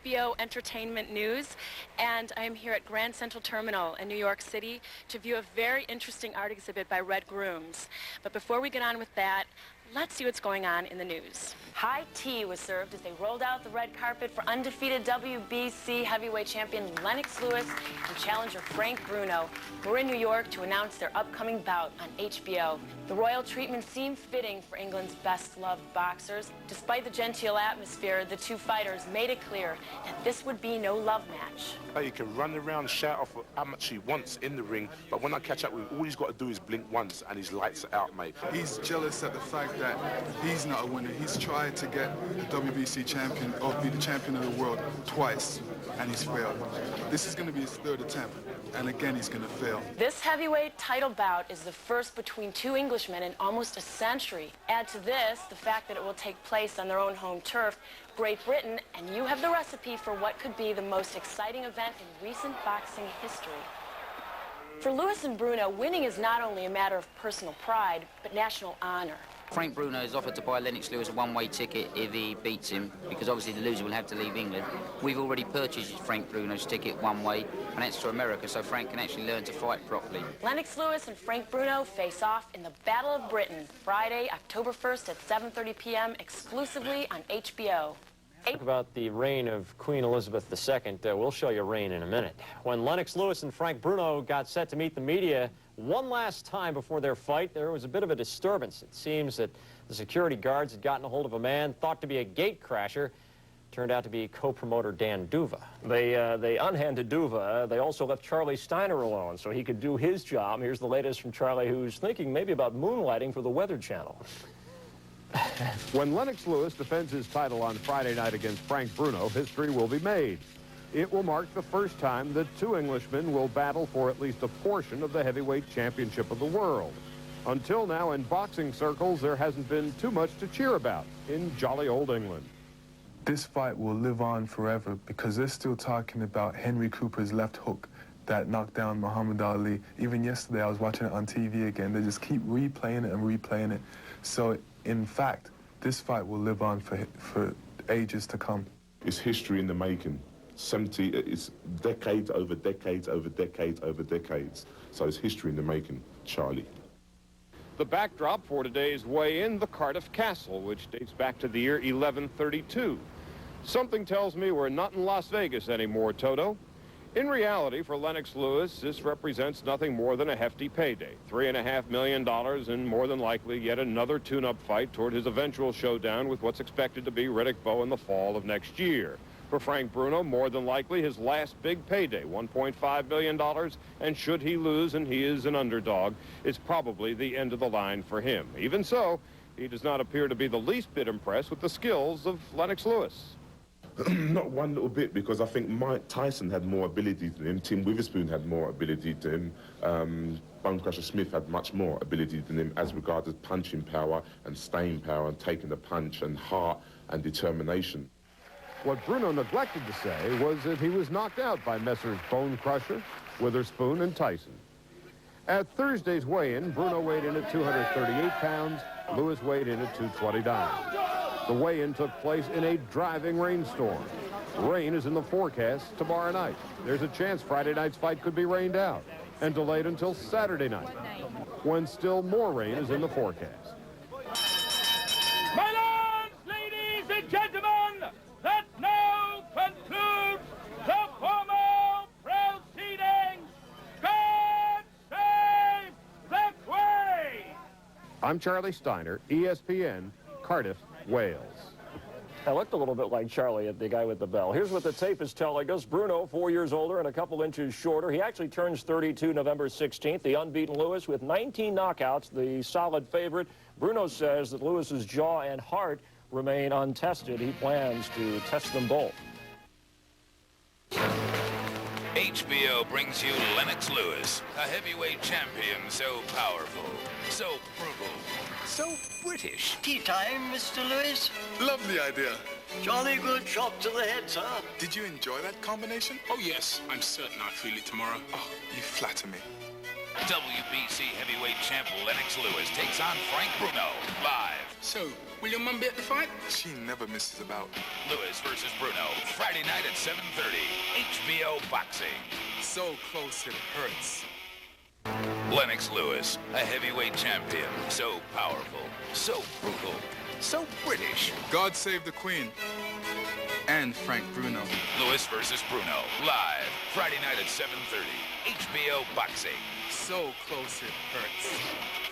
HBO Entertainment News, and I am here at Grand Central Terminal in New York City to view a very interesting art exhibit by Red Grooms. But before we get on with that, let's see what's going on in the news. High tea was served as they rolled out the red carpet for undefeated WBC heavyweight champion Lennox Lewis and challenger Frank Bruno, who are in New York to announce their upcoming bout on HBO. The royal treatment seemed fitting for England's best-loved boxers. Despite the genteel atmosphere, the two fighters made it clear that this would be no love match. He can run around, shout off how much he wants in the ring, but when I catch up with him, all he's got to do is blink once and his lights are out, mate. He's jealous at the fact that he's not a winner. He's tried to get the WBC champion or be the champion of the world twice, and he's failed. This is going to be his third attempt, and again he's going to fail. This heavyweight title bout is the first between two Englishmen in almost a century. Add to this the fact that it will take place on their own home turf, Great Britain, and you have the recipe for what could be the most exciting event in recent boxing history. For Lewis and Bruno, winning is not only a matter of personal pride, but national honor. Frank Bruno has offered to buy Lennox Lewis a one-way ticket if he beats him, because obviously the loser will have to leave England. We've already purchased Frank Bruno's ticket one way, and that's to America, so Frank can actually learn to fight properly. Lennox Lewis and Frank Bruno face off in the Battle of Britain, Friday, October 1st at 7:30 p.m. exclusively on HBO. Talk about the reign of Queen Elizabeth II. We'll show you reign in a minute. When Lennox Lewis and Frank Bruno got set to meet the media one last time before their fight, there was a bit of a disturbance. It seems that the security guards had gotten a hold of a man thought to be a gate crasher. Turned out to be co-promoter Dan Duva. They unhanded Duva. They also left Charlie Steiner alone so he could do his job. Here's the latest from Charlie, who's thinking maybe about moonlighting for the Weather Channel. When Lennox Lewis defends his title on Friday night against Frank Bruno, history will be made. It will mark the first time that two Englishmen will battle for at least a portion of the heavyweight championship of the world. Until now, in boxing circles, there hasn't been too much to cheer about in jolly old England. This fight will live on forever because they're still talking about Henry Cooper's left hook that knocked down Muhammad Ali. Even yesterday, I was watching it on TV again. They just keep replaying it and replaying it. So, in fact, this fight will live on for ages to come. It's history in the making. It's decades over decades over decades over decades. So it's history in the making, Charlie. The backdrop for today's weigh-in, the Cardiff Castle, which dates back to the year 1132. Something tells me we're not in Las Vegas anymore, Toto. In reality, for Lennox Lewis, this represents nothing more than a hefty payday. $3.5 million and more than likely yet another tune-up fight toward his eventual showdown with what's expected to be Riddick Bowe in the fall of next year. For Frank Bruno, more than likely his last big payday, $1.5 million, and should he lose, and he is an underdog, it's probably the end of the line for him. Even so, he does not appear to be the least bit impressed with the skills of Lennox Lewis. Not one little bit, because I think Mike Tyson had more ability than him. Tim Witherspoon had more ability than him. Bone Crusher Smith had much more ability than him as regards punching power and staying power and taking the punch and heart and determination. What Bruno neglected to say was that he was knocked out by Messrs. Bone Crusher, Witherspoon, and Tyson. At Thursday's weigh-in, Bruno weighed in at 238 pounds, Lewis weighed in at 229. The weigh-in took place in a driving rainstorm. Rain is in the forecast tomorrow night. There's a chance Friday night's fight could be rained out and delayed until Saturday night, when still more rain is in the forecast. My lords, ladies, and gentlemen, that now concludes the formal proceedings. God save the Queen! I'm Charlie Steiner, ESPN, Cardiff, Wales. I looked a little bit like Charlie, the guy with the bell. Here's what the tape is telling us. Bruno, 4 years older and a couple inches shorter. He actually turns 32 November 16th. The unbeaten Lewis with 19 knockouts, the solid favorite. Bruno says that Lewis's jaw and heart remain untested. He plans to test them both. HBO brings you Lennox Lewis, a heavyweight champion so powerful, so brutal, so British. Tea time, Mr. Lewis. Lovely idea. Jolly good shot to the head, sir. Did you enjoy that combination? Oh, yes. I'm certain I'll feel it tomorrow. Oh, you flatter me. WBC heavyweight champ Lennox Lewis takes on Frank Bruno live. So, will your mum be at the fight? She never misses a bout. Lewis versus Bruno, Friday night at 7:30. HBO Boxing. So close it hurts. Lennox Lewis, a heavyweight champion. So powerful, so brutal, so British. God save the Queen. And Frank Bruno. Lewis versus Bruno, live, Friday night at 7:30. HBO Boxing. So close it hurts.